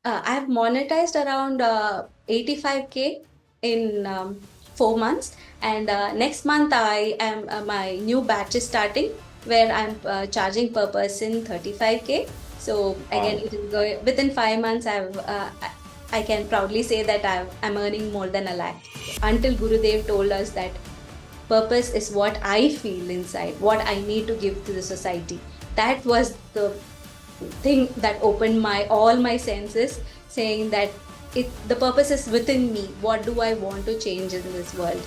I've monetized around 85K in 4 months, and next month I am my new batch is starting where I'm charging per person 35K. So again, Wow. it is going within 5 months. I can proudly say that I'm earning more than a lakh. Until Gurudev told us that purpose is what I feel inside, what I need to give to the society. That was the thing that opened my all my senses, saying that the purpose is within me. What do I want to change in this world?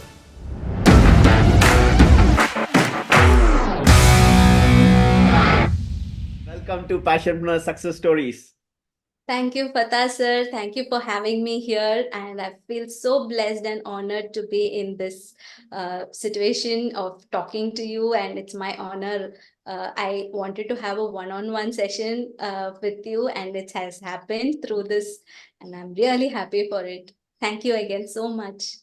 Welcome to Passionpreneur Success Stories. Thank you, Fatah sir. Thank you for having me here. And I feel so blessed and honored to be in this situation of talking to you. And it's my honor. I wanted to have a one-on-one session with you, and it has happened through this. And I'm really happy for it. Thank you again so much.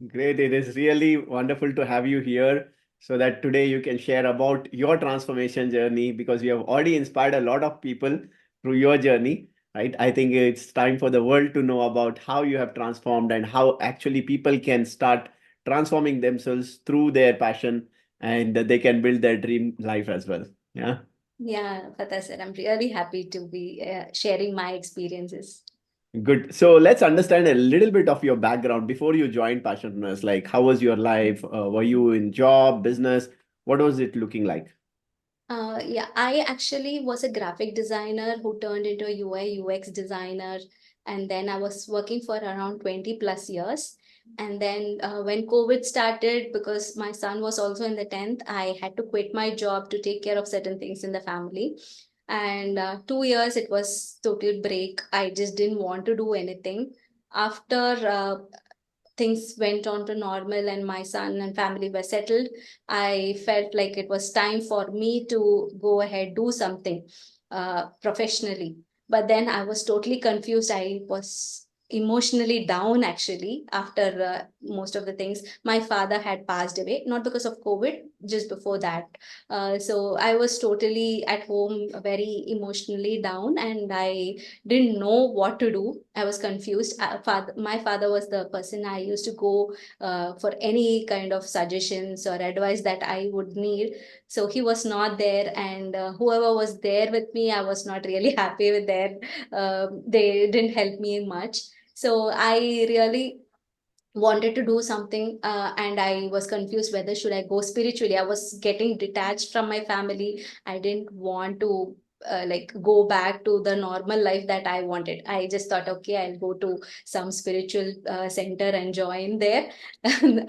Great. It is really wonderful to have you here so that today you can share about your transformation journey because you have already inspired a lot of people through your journey, right? I think it's time for the world to know about how you have transformed and how actually people can start transforming themselves through their passion and that they can build their dream life as well. Yeah. Yeah, Fatah sir, I'm really happy to be sharing my experiences. Good. So let's understand a little bit of your background before you joined Passionpreneurs. Like, how was your life? Were you in job, business? What was it looking like? Yeah, I actually was a graphic designer who turned into a UI UX designer. And then I was working for around 20 plus years. And then when COVID started, because my son was also in the 10th, I had to quit my job to take care of certain things in the family. And 2 years, it was total break. I just didn't want to do anything. After things went on to normal and my son and family were settled, I felt like it was time for me to go ahead, do something professionally. But then I was totally confused. I was emotionally down actually after most of the things. My father had passed away, not because of COVID, just before that. So I was totally at home, very emotionally down, and I didn't know what to do. I was confused. My father was the person I used to go for any kind of suggestions or advice that I would need. So he was not there, and whoever was there with me, I was not really happy with that. They didn't help me much. So I really wanted to do something, and I was confused whether should I go spiritually. I was getting detached from my family. I didn't want to like go back to the normal life that I wanted. I just thought, okay, I'll go to some spiritual center and join there.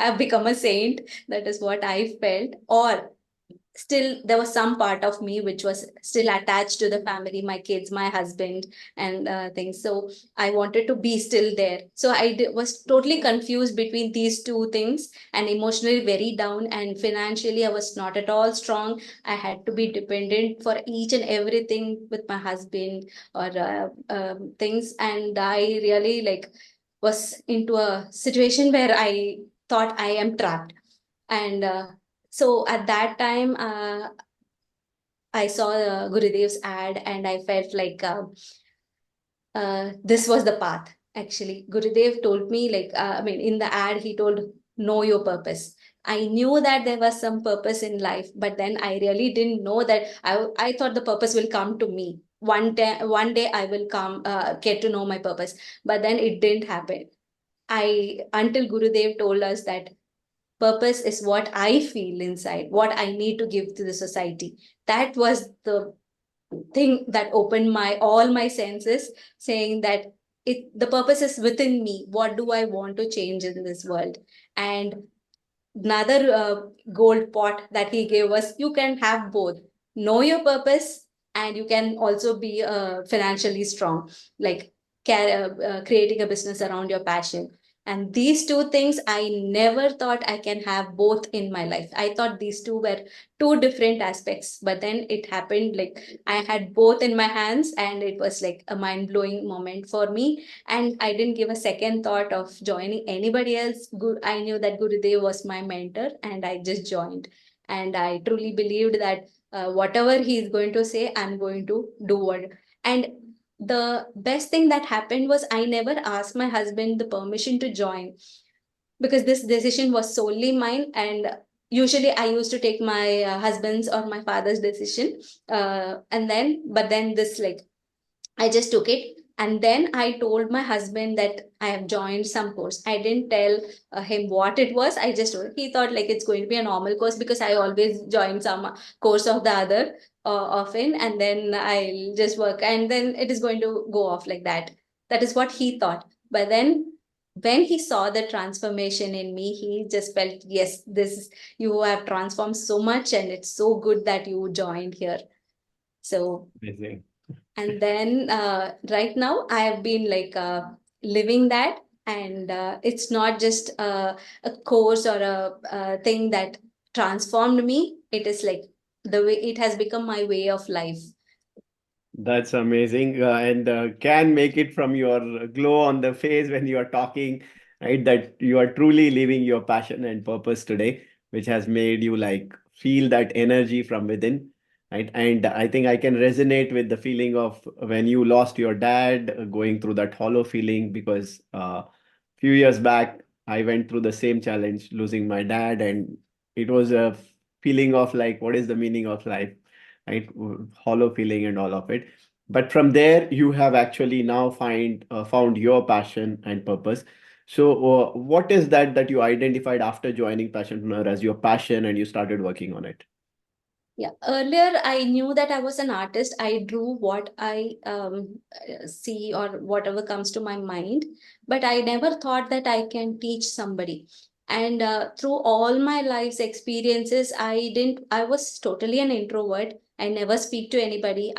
I've become a saint. That is what I felt. Or still there was some part of me which was still attached to the family, my kids, my husband, and things. So I wanted to be still there. So was totally confused between these two things, and emotionally very down, and financially I was not at all strong. I had to be dependent for each and everything with my husband or things. And I really like was into a situation where I thought I am trapped. And so at that time, I saw Gurudev's ad, and I felt like this was the path. Actually, Gurudev told me, like, I mean, in the ad, he told, know your purpose. I knew that there was some purpose in life, but then I really didn't know that. I thought the purpose will come to me. One day I will come, get to know my purpose. But then it didn't happen. Until Gurudev told us that purpose is what I feel inside, what I need to give to the society. That was the thing that opened my all my senses, saying that the purpose is within me. What do I want to change in this world? And another gold pot that he gave us, you can have both. Know your purpose, and you can also be financially strong, like creating a business around your passion. And these two things, I never thought I can have both in my life. I thought these two were two different aspects, but then it happened like I had both in my hands, and it was like a mind-blowing moment for me. And I didn't give a second thought of joining anybody else. I knew that Gurudev was my mentor, and I just joined. And I truly believed that whatever he is going to say, I'm going to do what. And the best thing that happened was I never asked my husband the permission to join, because this decision was solely mine. And usually I used to take my husband's or my father's decision, and then but then this, like, I just took it. And then I told my husband that I have joined some course. I didn't tell him what it was. I just told. He thought like it's going to be a normal course because I always join some course of the other often, and then I'll just work, and then it is going to go off like that. That is what he thought. But then when he saw the transformation in me, he just felt, yes, you have transformed so much, and it's so good that you joined here. So, Amazing. and then right now I have been like living that. And it's not just a course or a thing that transformed me. It is like the way it has become my way of life. That's amazing, and can make it from your glow on the face when you are talking, right? That you are truly living your passion and purpose today, which has made you like feel that energy from within, right? And I think I can resonate with the feeling of when you lost your dad, going through that hollow feeling, because few years back I went through the same challenge, losing my dad, and it was a feeling of like, what is the meaning of life, right? Hollow feeling and all of it. But from there, you have actually now found your passion and purpose. So, what is that you identified after joining Passionpreneur as your passion and you started working on it? Yeah, earlier I knew that I was an artist. I drew what I see or whatever comes to my mind, but I never thought that I can teach somebody. And through all my life's experiences, I was totally an introvert. I never speak to anybody.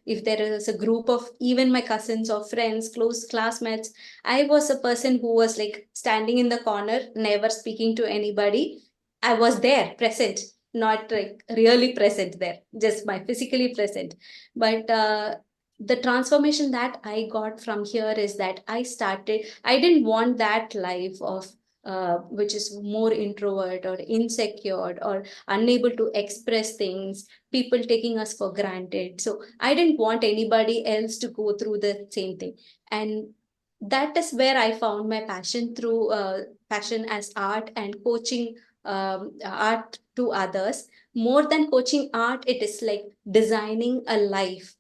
If there is a group of even my cousins or friends, close classmates, I was a person who was like standing in the corner, never speaking to anybody. I was there, present, not like really present there, just my physically present. But the transformation that I got from here is that I didn't want that life of which is more introvert or insecure or unable to express things, people taking us for granted. So I didn't want anybody else to go through the same thing. And that is where I found my passion through passion as art and coaching art to others. More than coaching art, it is like designing a life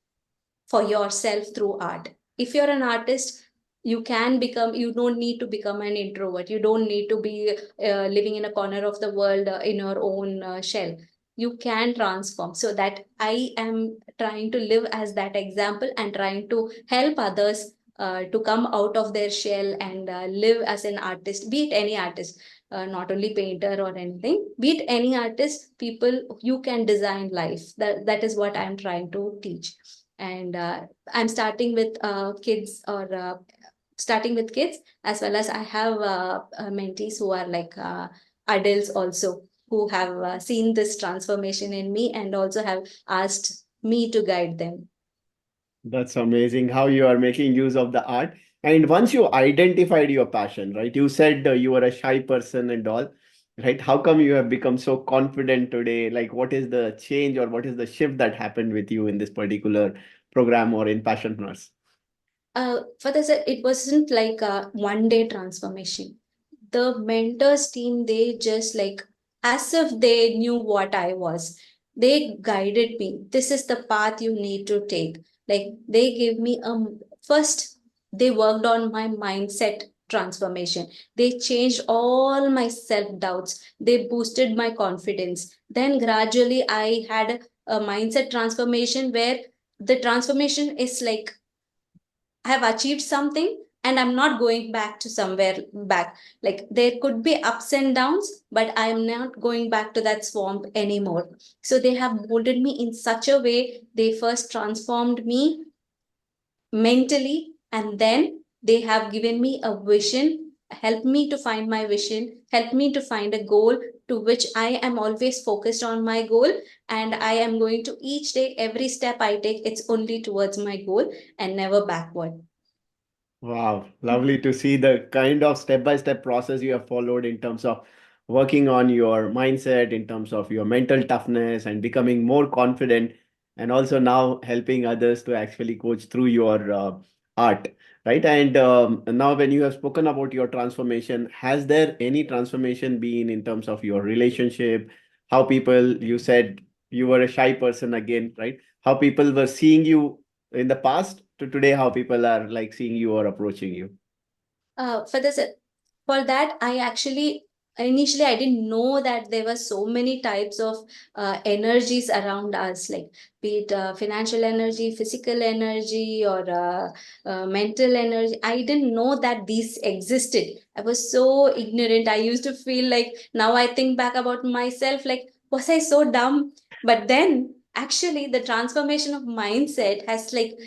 for yourself through art. If you're an artist, you don't need to become an introvert. You don't need to be living in a corner of the world in your own shell. You can transform. So that I am trying to live as that example and trying to help others to come out of their shell and live as an artist, be it any artist, not only painter or anything, be it any artist, people, you can design life. That is what I'm trying to teach. And I'm starting with kids, or starting with kids, as well as I have mentees who are like adults also, who have seen this transformation in me and also have asked me to guide them. That's amazing how you are making use of the art. And once you identified your passion, right? You said you were a shy person and all, right? How come you have become so confident today? Like, what is the change or what is the shift that happened with you in this particular program or in Passionpreneurs? For this, it wasn't like a one day transformation. The mentors team, they just like, as if they knew what I was. They guided me. This is the path you need to take. Like they gave me first, they worked on my mindset transformation. They changed all my self doubts. They boosted my confidence. Then gradually I had a mindset transformation where the transformation is like, I have achieved something and I'm not going back to somewhere back. Like there could be ups and downs, but I am not going back to that swamp anymore. So they have molded me in such a way. They first transformed me mentally, and then they have given me a vision, help me to find my vision, help me to find a goal to which I am always focused on my goal. And I am going to each day, every step I take, it's only towards my goal and never backward. Wow, lovely to see the kind of step-by-step process you have followed in terms of working on your mindset, in terms of your mental toughness and becoming more confident. and also now helping others to actually coach through your art, right? And now when you have spoken about your transformation, has there any transformation been in terms of your relationship? How people, you said you were a shy person again, right? How people were seeing you in the past to today, how people are like seeing you or approaching you? For this, for that, I actually initially I didn't know that there were so many types of energies around us, like be it financial energy, physical energy, or mental energy. I didn't know that these existed. I was so ignorant. I used to feel like, now I think back about myself, like, was I so dumb? But then actually the transformation of mindset has, like,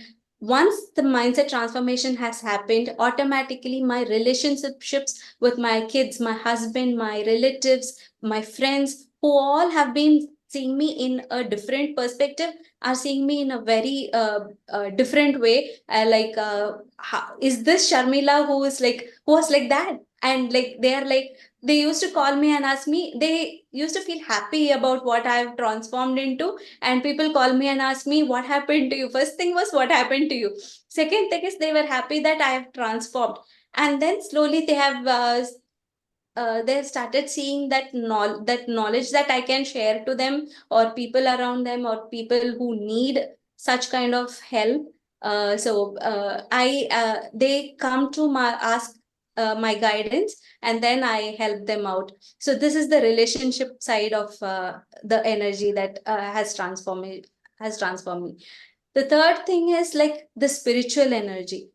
once the mindset transformation has happened, automatically my relationships with my kids, my husband, my relatives, my friends, who all have been seeing me in a different perspective, are seeing me in a very different way. Like, is this Sharmila who is like, who was like that? And like, they are like, they used to call me and ask me, they used to feel happy about what I've transformed into. And people call me and ask me, what happened to you? First thing was, what happened to you? Second thing is, they were happy that I have transformed. And then slowly they started seeing that that knowledge that I can share to them, or people around them, or people who need such kind of help. They come to my ask my guidance, and then I help them out. So this is the relationship side of the energy that has transformed me. The third thing is like the spiritual energy.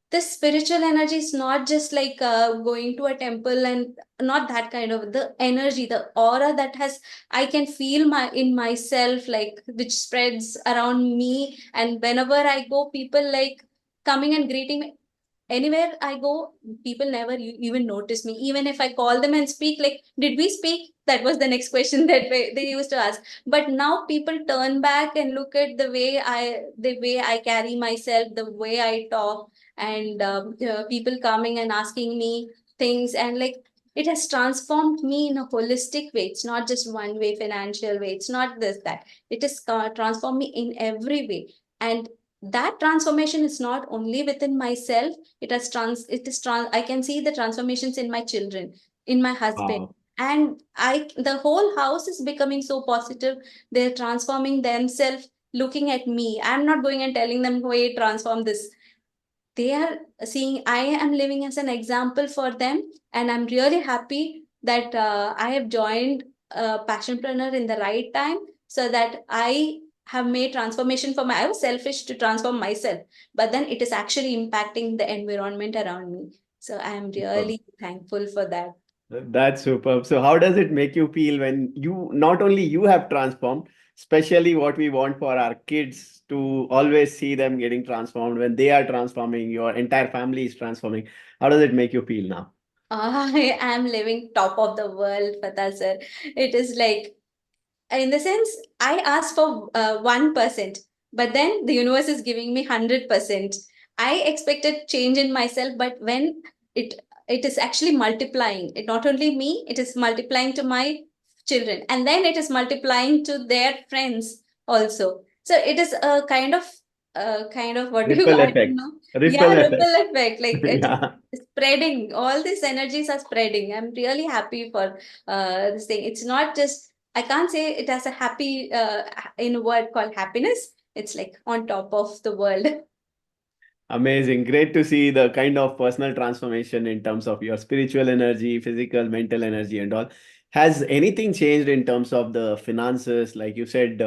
The spiritual energy is not just like going to a temple, and not that kind of the energy, the aura that has, I can feel my in myself, like, which spreads around me. And whenever I go, people like coming and greeting me. Anywhere I go, people never even notice me. Even if I call them and speak, like, did we speak? That was the next question that they used to ask. But now people turn back and look at the way I carry myself, the way I talk, and people coming and asking me things, and like, it has transformed me in a holistic way. It's not just one way, financial way. It's not this, that. It has transformed me in every way. And that transformation is not only within myself. I can see the transformations in my children, in my husband. Wow. And the whole house is becoming so positive. They're transforming themselves, looking at me. I'm not going and telling them, wait, transform this. They are seeing I am living as an example for them. And I'm really happy that I have joined Passionpreneur in the right time, so that I have made transformation for my, I was selfish to transform myself, but then it is actually impacting the environment around me. So I am really thankful for that. That's superb. So how does it make you feel when you not only you have transformed, especially what we want for our kids to always see them getting transformed when they are transforming, your entire family is transforming. How does it make you feel now? I am living top of the world, Fatah sir. It is like, in the sense, I asked for 1%, but then the universe is giving me 100%. I expected change in myself, but when it it is actually multiplying, it not only me, it is multiplying to my children, and then it is multiplying to their friends also. So it is a kind of, what do you, Ripple I don't effect. know. Yeah, Ripple ripple effect. effect. Like, it Yeah. is spreading. All these energies are spreading. I'm really happy for this thing. It's not just, I can't say it as a happy in a word called happiness. It's like on top of the world. Amazing. Great to see the kind of personal transformation in terms of your spiritual energy, physical, mental energy, and all. Has anything changed in terms of the finances? Like you said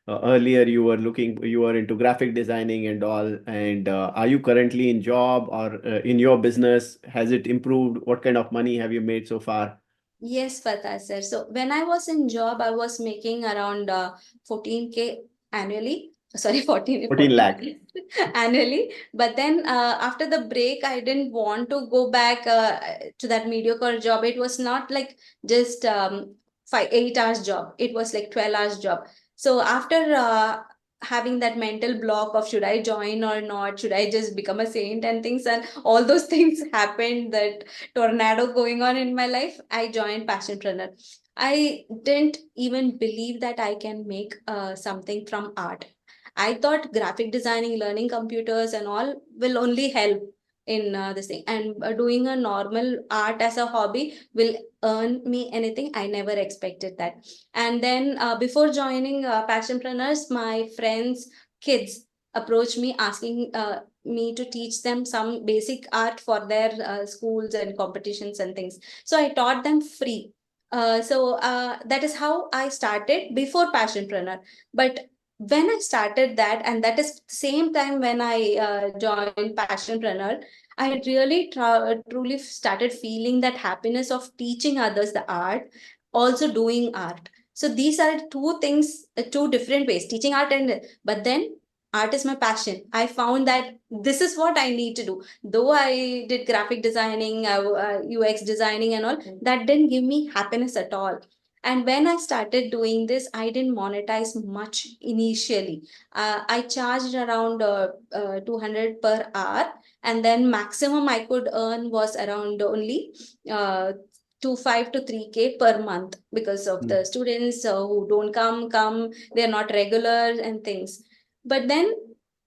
earlier, you were into graphic designing and all. And are you currently in job or in your business? Has it improved? What kind of money have you made so far? Yes, Fatah sir. So when I was in job, I was making around 14K annually. Sorry, 14 lakh. annually. But then after the break, I didn't want to go back to that mediocre job. It was not like just 8 hours job. It was like 12 hours job. So after having that mental block of, should I join or not? Should I just become a saint and things? And all those things happened, that tornado going on in my life, I joined Passionpreneur. I didn't even believe that I can make something from art. I thought graphic designing, learning computers and all will only help in this thing, and doing a normal art as a hobby will earn me anything. I never expected that. And then before joining Passionpreneurs, my friends kids approached me asking me to teach them some basic art for their schools and competitions and things. So I taught them free. That is how I started before Passionpreneur. But when I started that, and that is same time when I joined Passionpreneur, I really truly started feeling that happiness of teaching others the art, also doing art. So these are two things, two different ways, teaching art and, but then art is my passion. I found that this is what I need to do. Though I did graphic designing, UX designing and all, that didn't give me happiness at all. And when I started doing this, I didn't monetize much initially. I charged around 200 per hour, and then maximum I could earn was around only uh, 5 to 3K per month, because of the students who don't come, they're not regular and things. But then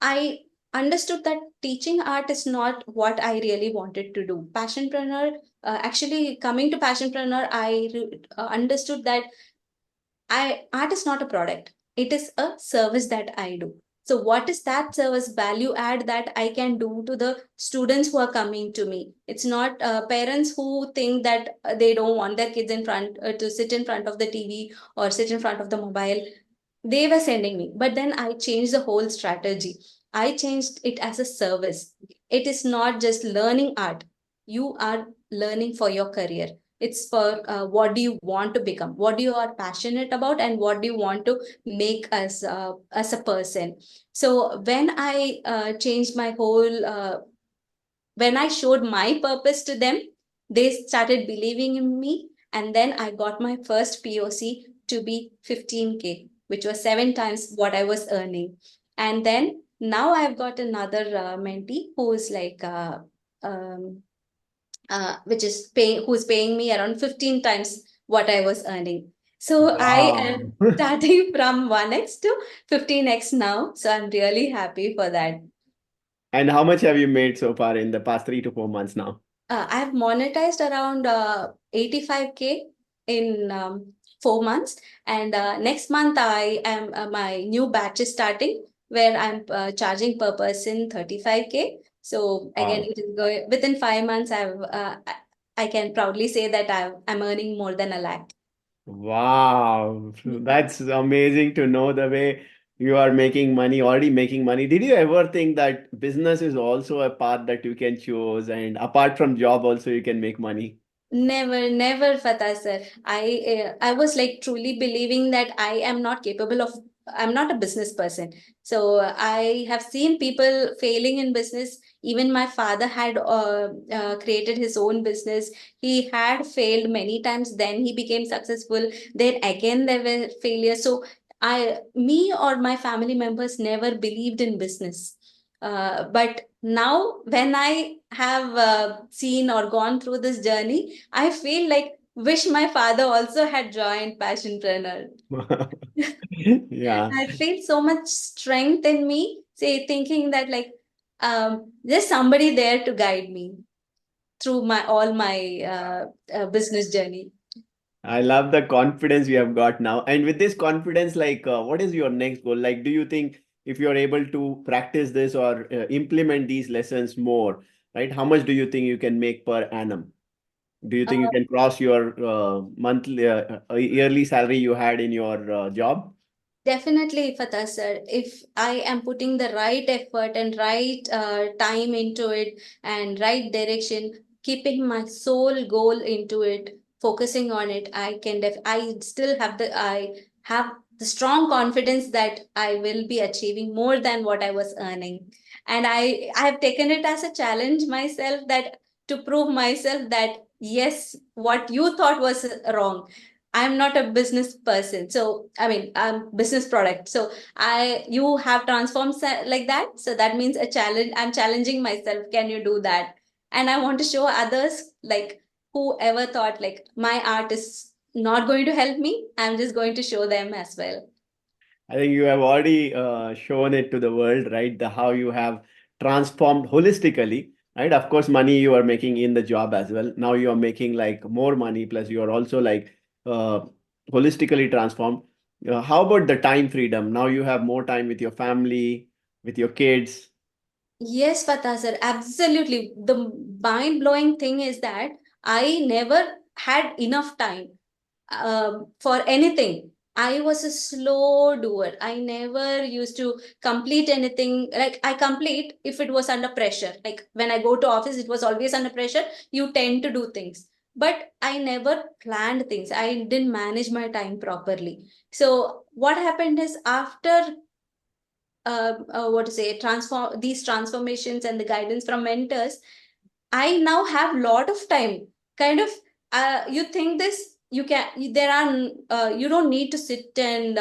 I understood that teaching art is not what I really wanted to do. Passionpreneur, actually coming to Passionpreneur, I understood that art is not a product. It is a service that I do. So what is that service value add that I can do to the students who are coming to me? It's not parents who think that they don't want their kids in front to sit in front of the TV or sit in front of the mobile. They were sending me, but then I changed the whole strategy. I changed it as a service. It is not just learning art. You are learning for your career. It's for what do you want to become, what do you are passionate about, and what do you want to make as a person. So when I changed my whole when I showed my purpose to them, they started believing in me. And then I got my first POC to be 15K, which was 7 times what I was earning. And then now I've got another mentee who is like, um, which is paying, who's paying me around 15 times what I was earning. So I am Wow. starting from 1x to 15x now. So I'm really happy for that. And how much have you made so far in the past 3 to 4 months now? I've monetized around 85K in 4 months. And next month, I am my new batch is starting, where I'm charging per person 35K. So again, Wow. it is going within 5 months. I can proudly say that I'm earning more than a lakh. Wow. That's amazing to know the way you are making money, already making money. Did you ever think that business is also a path that you can choose, and apart from job also you can make money? Never, never, Fatah sir. I was like truly believing that I am not capable of. I'm not a business person. So I have seen people failing in business. Even my father had created his own business. He had failed many times. Then he became successful. Then again there were failures. So me or my family members never believed in business. But now when I have seen or gone through this journey, I feel like wish my father also had joined Passionpreneur. Yeah. I feel so much strength in me, say thinking that like there's somebody there to guide me through my all my business journey. I love the confidence you have got now. And with this confidence, like, what is your next goal? Like, do you think if you're able to practice this or implement these lessons more, right? How much do you think you can make per annum? Do you think you can cross your monthly, yearly salary you had in your job? Definitely, Fatah sir. If I am putting the right effort and right time into it and right direction, keeping my sole goal into it, focusing on it, I still have I have the strong confidence that I will be achieving more than what I was earning. And I have taken it as a challenge myself, that to prove myself that yes, what you thought was wrong, I'm not a business person. So, I mean, I'm business product. So, you have transformed like that. So that means a challenge. I'm challenging myself. Can you do that? And I want to show others, like whoever thought like my art is not going to help me, I'm just going to show them as well. I think you have already shown it to the world, right? The how you have transformed holistically, right? Of course, money you are making in the job as well. Now you are making like more money, plus you are also like uh, holistically transformed. How about the time freedom? Now you have more time with your family, with your kids. Yes, Fatah sir, absolutely. The mind-blowing thing is that I never had enough time for anything. I was a slow doer. I never used to complete anything. Like I complete if it was under pressure. Like when I go to office, it was always under pressure. You tend to do things. But I never planned things. I didn't manage my time properly. So what happened is after what to say transform these transformations and the guidance from mentors, I now have lot of time. Kind of, you think this, you can, there are, you don't need to sit and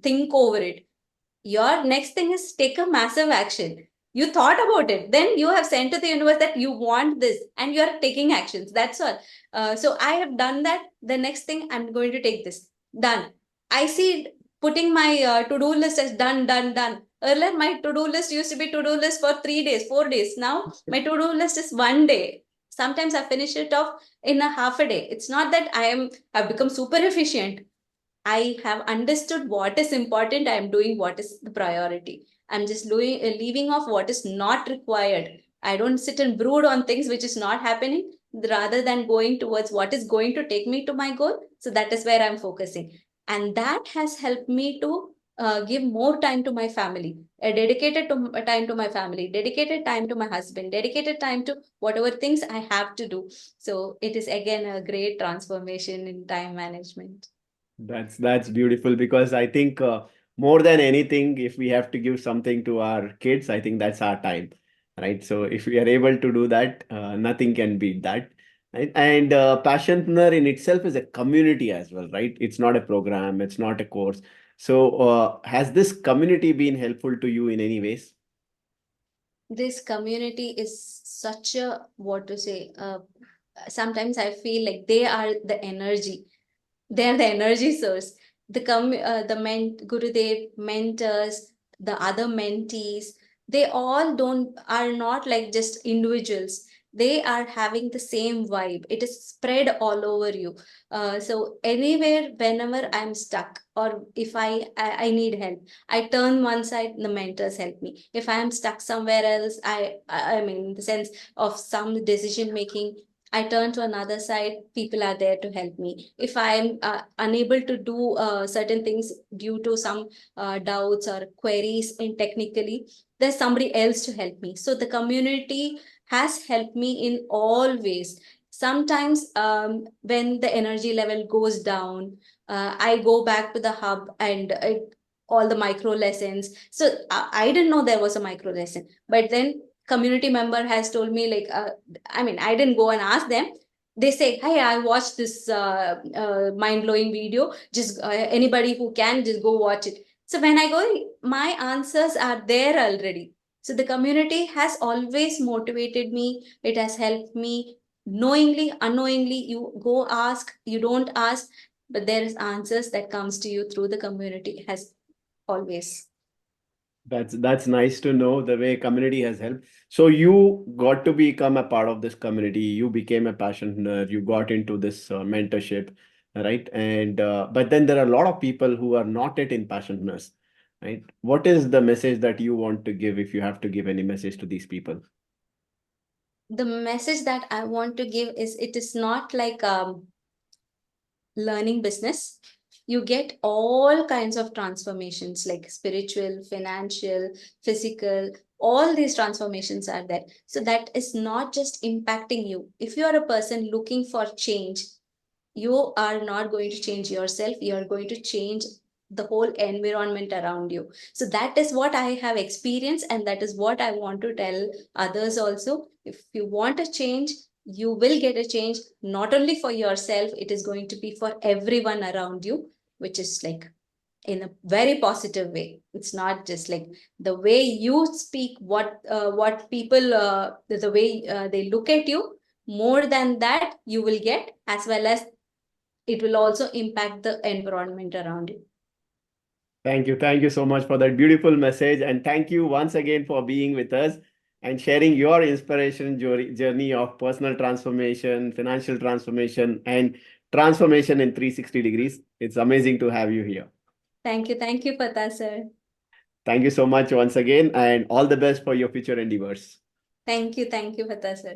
think over it. Your next thing is take a massive action. You thought about it, then you have sent to the universe that you want this, and you are taking actions. That's all. So I have done that. The next thing, I'm going to take this. Done. I see putting my to-do list as done, done, done. Earlier, my to-do list used to be to-do list for 3 days, 4 days. Now, my to-do list is one day. Sometimes I finish it off in a half a day. It's not that I've become super efficient. I have understood what is important. I am doing what is the priority. I'm just leaving off what is not required. I don't sit and brood on things which is not happening rather than going towards what is going to take me to my goal. So that is where I'm focusing. And that has helped me to give more time to my family, a dedicated time to my family, dedicated time to my husband, dedicated time to whatever things I have to do. So it is again a great transformation in time management. That's beautiful because I think more than anything, if we have to give something to our kids, I think that's our time, right? So if we are able to do that, nothing can beat that. Right? And Passionpreneur in itself is a community as well, right? It's not a program, it's not a course. So has this community been helpful to you in any ways? This community is such a, what to say, sometimes I feel like they are the energy. They are the energy source. The Gurudev mentors, the other mentees, they all don't are not like just individuals. They are having the same vibe. It is spread all over you. So anywhere, whenever I'm stuck, or if I need help, I turn one side, the mentors help me. If I am stuck somewhere else, I mean, in the sense of some decision making, I turn to another side, people are there to help me. If I'm unable to do certain things due to some doubts or queries in technically, there's somebody else to help me. So the community has helped me in all ways. Sometimes when the energy level goes down, I go back to the hub and all the micro lessons. So I didn't know there was a micro lesson, but then community member has told me like I mean, I didn't go and ask them. They say, hey, I watched this mind-blowing video. Just anybody who can, just go watch it. So when I go, my answers are there already. So the community has always motivated me. It has helped me knowingly, unknowingly. You go ask, you don't ask, but there is answers that comes to you through the community has always. That's nice to know the way community has helped. So you got to become a part of this community. You became a passioner. You got into this mentorship, right? And but then there are a lot of people who are not yet in passioners, right? What is the message that you want to give if you have to give any message to these people? The message that I want to give is it is not like learning business. You get all kinds of transformations like spiritual, financial, physical. All these transformations are there. So that is not just impacting you. If you are a person looking for change, you are not going to change yourself. You are going to change the whole environment around you. So that is what I have experienced, and that is what I want to tell others also. If you want a change, you will get a change, not only for yourself, it is going to be for everyone around you, which is like in a very positive way. It's not just like the way you speak, what people the way they look at you. More than that you will get, as well as it will also impact the environment around you. Thank you. Thank you so much for that beautiful message. And thank you once again for being with us and sharing your inspiration journey of personal transformation, financial transformation, and transformation in 360 degrees. It's amazing to have you here. Thank you, Pata sir. Thank you so much once again, and all the best for your future endeavors. Thank you, Pata sir.